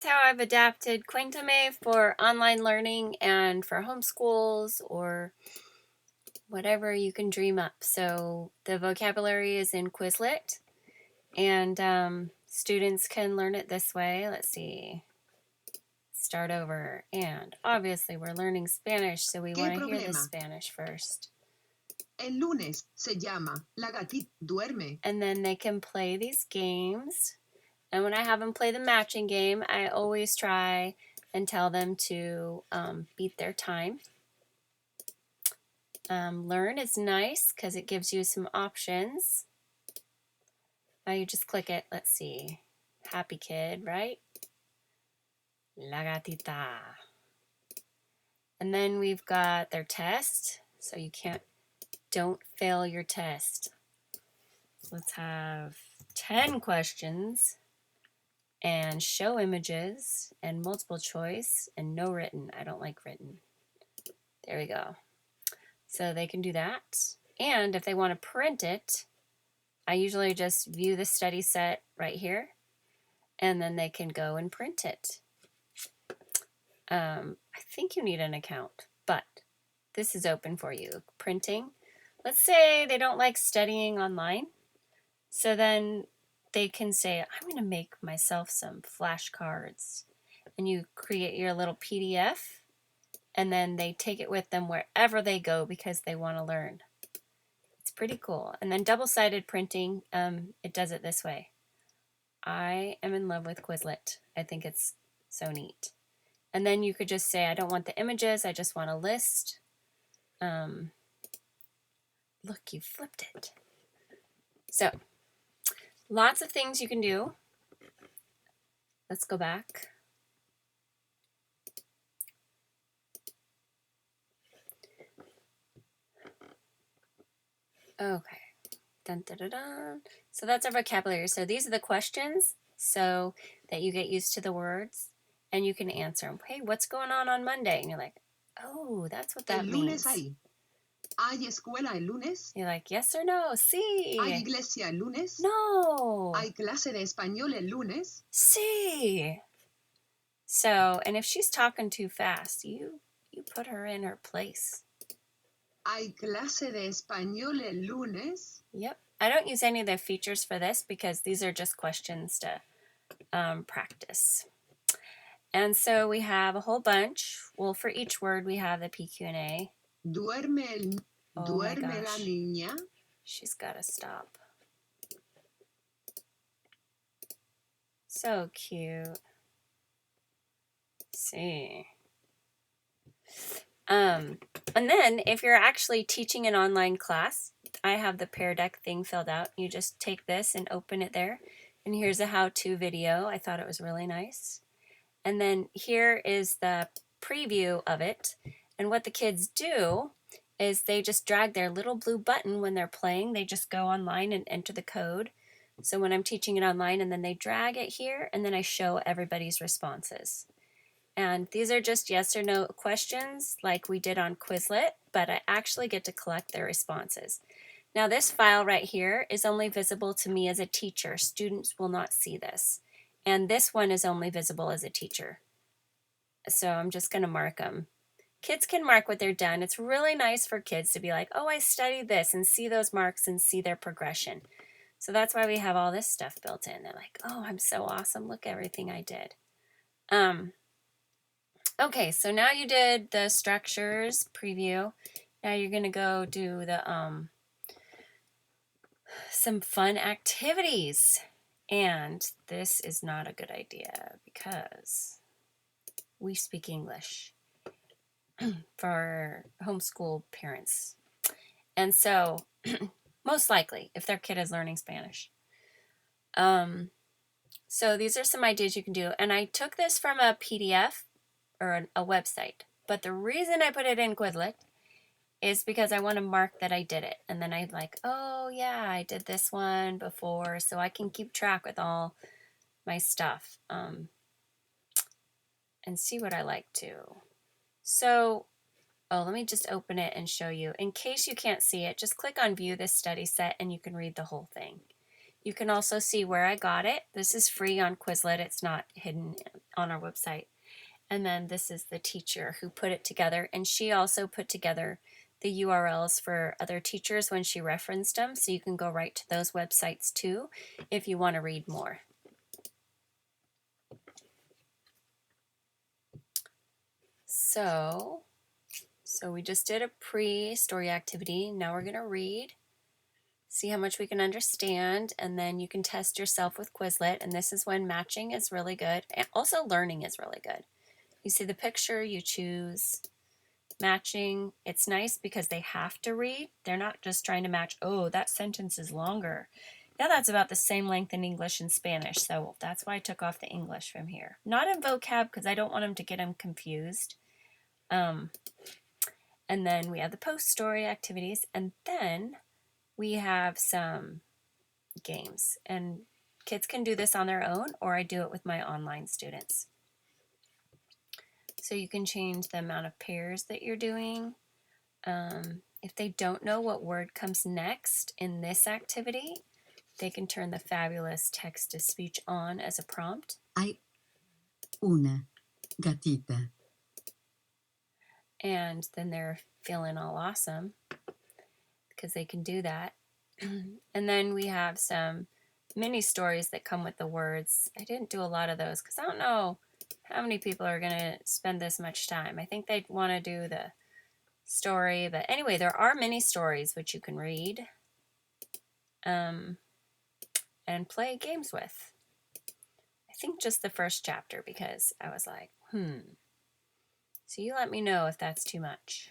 How I've adapted ntame for online learning and for homeschools or whatever you can dream up. So the vocabulary is in Quizlet, and students can learn it this way. Let's see. Start over. And obviously we're learning Spanish, so we ¿Qué want to hear the problema? Spanish first. El lunes se llama La gatita duerme. And then they can play these games. And when I have them play the matching game, I always try and tell them to beat their time. Learn is nice because it gives you some options. You just click it. Let's see. Happy kid, right? La gatita. And then we've got their test. So don't fail your test. Let's have 10 questions and show images and multiple choice and no written. I don't like written. There we go. So they can do that. And if they want to print it, I usually just view the study set right here, and then they can go and print it. I think you need an account, but this is open for you. Printing. Let's say they don't like studying online. So then they can say, I'm going to make myself some flashcards. And you create your little PDF, and then they take it with them wherever they go because they want to learn. It's pretty cool. And then double-sided printing, it does it this way. I am in love with Quizlet. I think it's so neat. And then you could just say, I don't want the images, I just want a list. Look, you flipped it. So, lots of things you can do. Let's go back. Okay. Dun, dun, dun, dun. So that's our vocabulary. So these are the questions so that you get used to the words and you can answer them. Hey, what's going on Monday? And you're like, oh, that's what that El means. lunes ¿Hay escuela el lunes? You're like, yes or no? Sí. ¿Hay iglesia el lunes? No. ¿Hay clase de español el lunes? Sí. So, and if she's talking too fast, you put her in her place. ¿Hay clase de español el lunes? Yep. I don't use any of the features for this because these are just questions to practice. And so we have a whole bunch. Well, for each word we have the PQ&A. ¿Duerme la niña? She's got to stop. So cute. See. And then if you're actually teaching an online class, I have the Pear Deck thing filled out. You just take this and open it there. And here's a how-to video. I thought it was really nice. And then here is the preview of it. And what the kids do is they just drag their little blue button when they're playing. They just go online and enter the code. So when I'm teaching it online, and then they drag it here, and then I show everybody's responses. And these are just yes or no questions like we did on Quizlet, but I actually get to collect their responses. Now this file right here is only visible to me as a teacher. Students will not see this. And this one is only visible as a teacher. So I'm just going to mark them. Kids can mark what they're done. It's really nice for kids to be like, oh, I studied this, and see those marks and see their progression. So that's why we have all this stuff built in. They're like, oh, I'm so awesome. Look everything I did. Okay, so now you did the structures preview. Now you're going to go do the some fun activities. And this is not a good idea because we speak English for homeschool parents. And so, most likely, if their kid is learning Spanish. So these are some ideas you can do. And I took this from a PDF or a website. But the reason I put it in Quizlet is because I want to mark that I did it. And then I'm like, oh yeah, I did this one before. So I can keep track with all my stuff and see what I like to. So, let me just open it and show you. In case you can't see it, just click on View this study set and you can read the whole thing. You can also see where I got it. This is free on Quizlet. It's not hidden on our website. And then this is the teacher who put it together. And she also put together the URLs for other teachers when she referenced them. So you can go right to those websites too if you want to read more. So we just did a pre-story activity. Now we're going to read, see how much we can understand, and then you can test yourself with Quizlet. And this is when matching is really good. And also learning is really good. You see the picture, you choose matching. It's nice because they have to read. They're not just trying to match, oh, that sentence is longer. Yeah, that's about the same length in English and Spanish. So that's why I took off the English from here. Not in vocab because I don't want them to get them confused. And then we have the post-story activities. And then we have some games. And kids can do this on their own, or I do it with my online students. So you can change the amount of pairs that you're doing. If they don't know what word comes next in this activity, they can turn the fabulous text-to-speech on as a prompt. Hay una gatita. And then they're feeling all awesome because they can do that. And then we have some mini stories that come with the words. I didn't do a lot of those because I don't know how many people are going to spend this much time. I think they'd want to do the story, but anyway, there are mini stories which you can read and play games with. I think just the first chapter because I was like, So you let me know if that's too much.